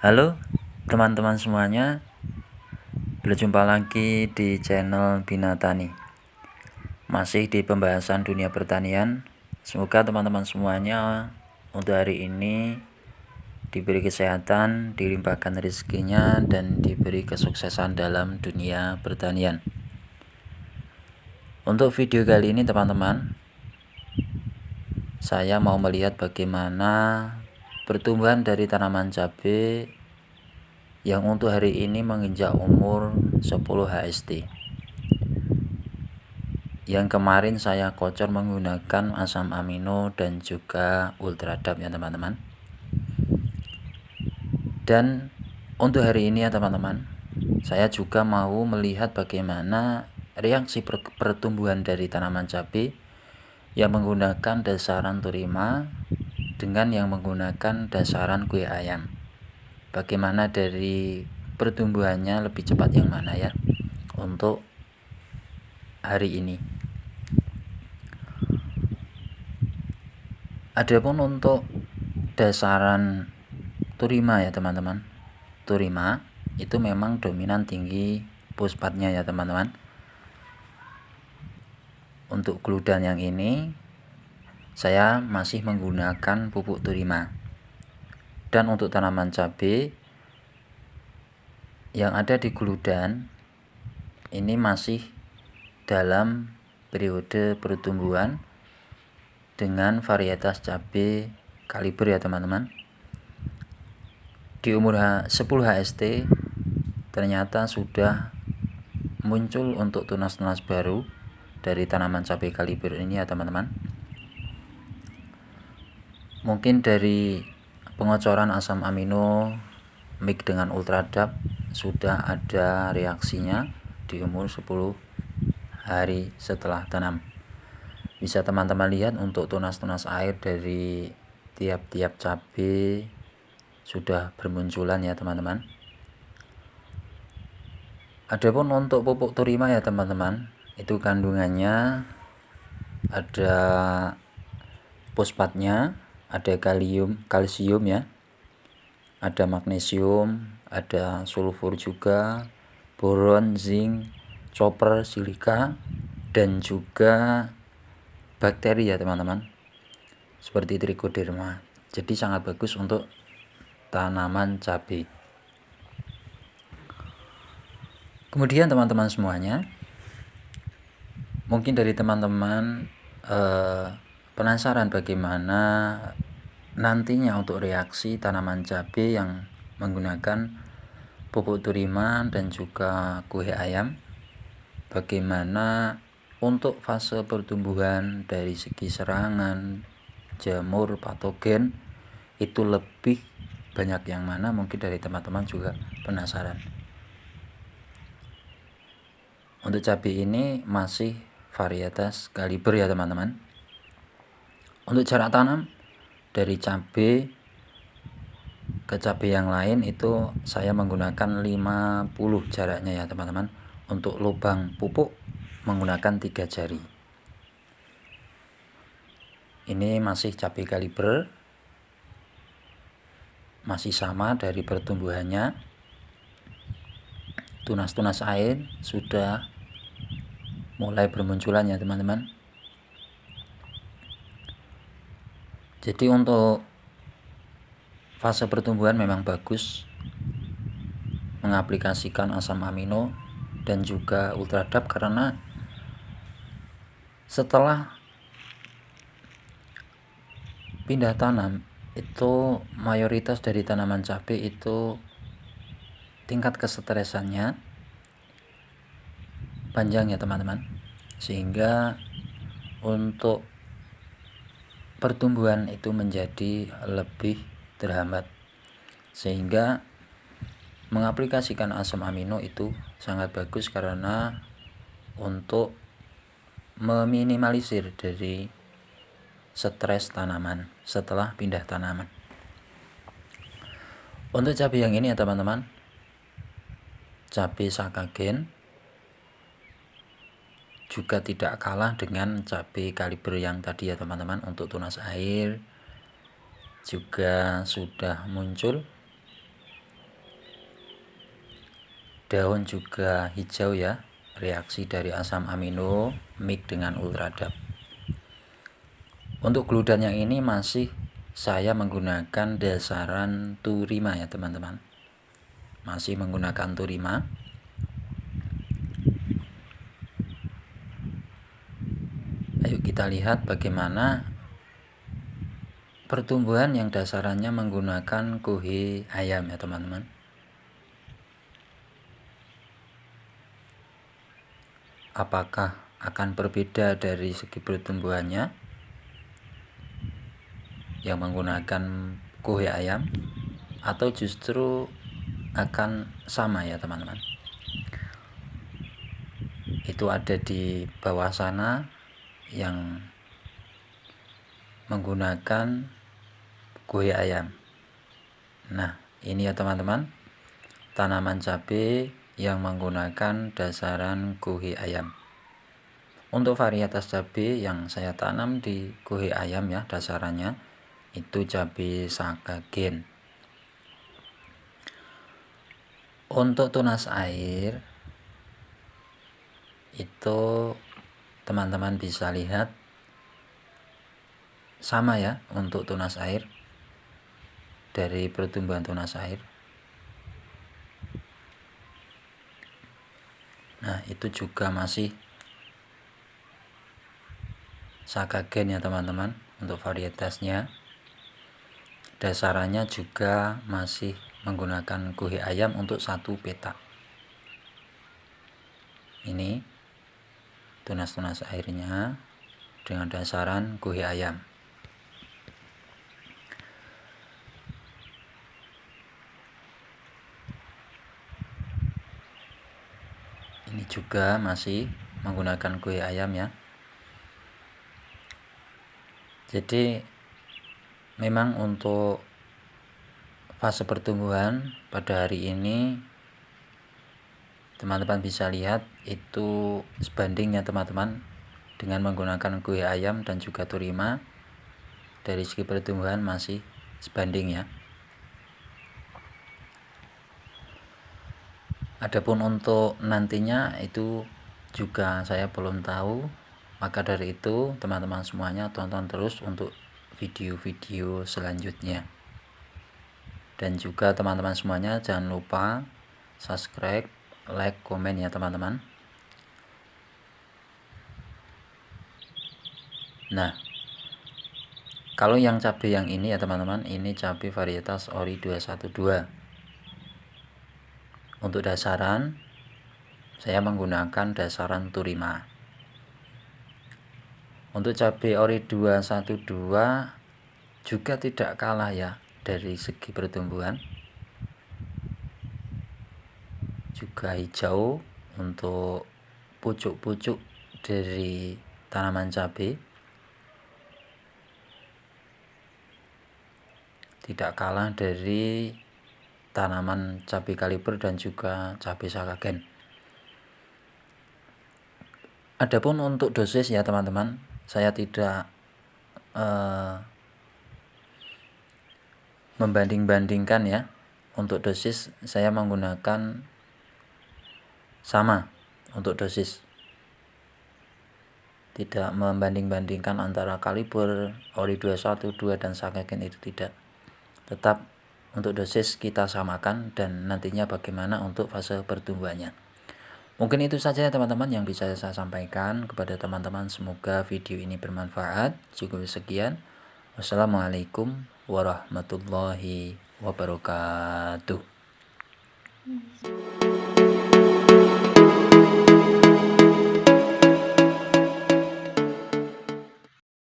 Halo teman-teman semuanya, berjumpa lagi di channel Bina Tani. Masih di pembahasan dunia pertanian. Semoga teman-teman semuanya untuk hari ini diberi kesehatan, dilimpahkan rezekinya, dan diberi kesuksesan dalam dunia pertanian. Untuk video kali ini teman-teman, saya mau melihat bagaimana pertumbuhan dari tanaman cabai yang untuk hari ini menginjak umur 10 HST. Yang kemarin saya kocor menggunakan asam amino dan juga ultradap ya teman-teman. Dan untuk hari ini ya teman-teman, saya juga mau melihat bagaimana reaksi pertumbuhan dari tanaman cabai yang menggunakan dasaran Turima dengan yang menggunakan dasaran kue ayam. Bagaimana dari pertumbuhannya lebih cepat yang mana ya untuk hari ini. Adapun untuk dasaran Turima ya teman-teman, Turima itu memang dominan tinggi fosfatnya ya teman-teman. Untuk gludan yang ini saya masih menggunakan pupuk Turima. Dan untuk tanaman cabai yang ada di gludan ini masih dalam periode pertumbuhan dengan varietas cabai kaliber ya teman-teman. Di umur 10 HST ternyata sudah muncul untuk tunas-tunas baru dari tanaman cabai kaliber ini ya teman-teman. Mungkin dari pengocoran asam amino mix dengan ultradap sudah ada reaksinya di umur 10 hari setelah tanam. Bisa teman-teman lihat untuk tunas-tunas air dari tiap-tiap cabai sudah bermunculan ya teman-teman. Adapun untuk pupuk Turima ya teman-teman, itu kandungannya ada fosfatnya, ada kalsium ya, ada magnesium, ada sulfur juga, boron, zinc, copper, silika, dan juga bakteri ya teman-teman, seperti trichoderma. Jadi sangat bagus untuk tanaman cabai. Kemudian teman-teman semuanya, mungkin dari teman-teman penasaran bagaimana nantinya untuk reaksi tanaman cabai yang menggunakan pupuk Turima dan juga kue ayam. Bagaimana untuk fase pertumbuhan dari segi serangan, jamur, patogen itu lebih banyak yang mana, mungkin dari teman-teman juga penasaran. Untuk cabai ini masih varietas kaliber ya teman-teman. Untuk jarak tanam dari cabai ke cabai yang lain itu saya menggunakan 50 jaraknya ya teman-teman. Untuk lubang pupuk menggunakan 3 jari. Ini masih cabai kaliber, masih sama dari pertumbuhannya. Tunas-tunas air sudah mulai bermunculan ya teman-teman. Jadi untuk fase pertumbuhan memang bagus mengaplikasikan asam amino dan juga ultradap, karena setelah pindah tanam itu mayoritas dari tanaman cabai itu tingkat kesetresannya panjang ya teman-teman, sehingga untuk pertumbuhan itu menjadi lebih terhambat, sehingga mengaplikasikan asam amino itu sangat bagus karena untuk meminimalisir dari stres tanaman setelah pindah tanaman. Untuk cabai yang ini ya teman-teman, cabai Sakagen juga tidak kalah dengan cabai kaliber yang tadi ya teman-teman. Untuk tunas air juga sudah muncul daun juga hijau ya, reaksi dari asam amino mix dengan ultradap. Untuk gludan yang ini masih saya menggunakan dasaran Turima ya teman-teman, masih menggunakan Turima. Ayo kita lihat bagaimana pertumbuhan yang dasarannya menggunakan kuhe ayam ya teman-teman. Apakah akan berbeda dari segi pertumbuhannya yang menggunakan kuhe ayam, atau justru akan sama ya teman-teman. Itu ada di bawah sana yang menggunakan kuhe ayam. Nah ini ya teman-teman, tanaman cabai yang menggunakan dasaran kuhe ayam. Untuk varietas cabai yang saya tanam di kuhe ayam ya, dasarannya itu cabai Sakagen. Untuk tunas air itu teman-teman bisa lihat sama ya, untuk tunas air dari pertumbuhan tunas air. Nah itu juga masih Sakagen ya teman-teman. Untuk varietasnya, dasarannya juga masih menggunakan kuhe ayam untuk 1 petak. Ini tunas-tunas airnya dengan dasaran kuhe ayam. Ini juga masih menggunakan kuhe ayam ya. Jadi memang untuk fase pertumbuhan pada hari ini teman-teman bisa lihat itu sebanding ya teman-teman, dengan menggunakan kuhe ayam dan juga Turima. Dari segi pertumbuhan masih sebanding ya. Adapun untuk nantinya itu juga saya belum tahu. Maka dari itu teman-teman semuanya tonton terus untuk video-video selanjutnya. Dan juga teman-teman semuanya jangan lupa subscribe, like, komen ya teman-teman. Nah kalau yang cabai yang ini ya teman-teman, ini cabai varietas Ori 212. Untuk dasaran saya menggunakan dasaran Turima. Untuk cabai Ori 212 juga tidak kalah ya dari segi pertumbuhan, juga hijau untuk pucuk-pucuk dari tanaman cabai, tidak kalah dari tanaman cabai kaliber dan juga cabai Sakagen. Adapun untuk dosis ya teman-teman, saya tidak membanding-bandingkan ya. Untuk dosis saya menggunakan sama untuk dosis, tidak membanding-bandingkan antara kaliber, Ori 212 dan Sakagen, itu tidak. Tetap untuk dosis kita samakan dan nantinya bagaimana untuk fase pertumbuhannya. Mungkin itu saja teman-teman yang bisa saya sampaikan kepada teman-teman. Semoga video ini bermanfaat. Cukup sekian. Wassalamualaikum warahmatullahi wabarakatuh.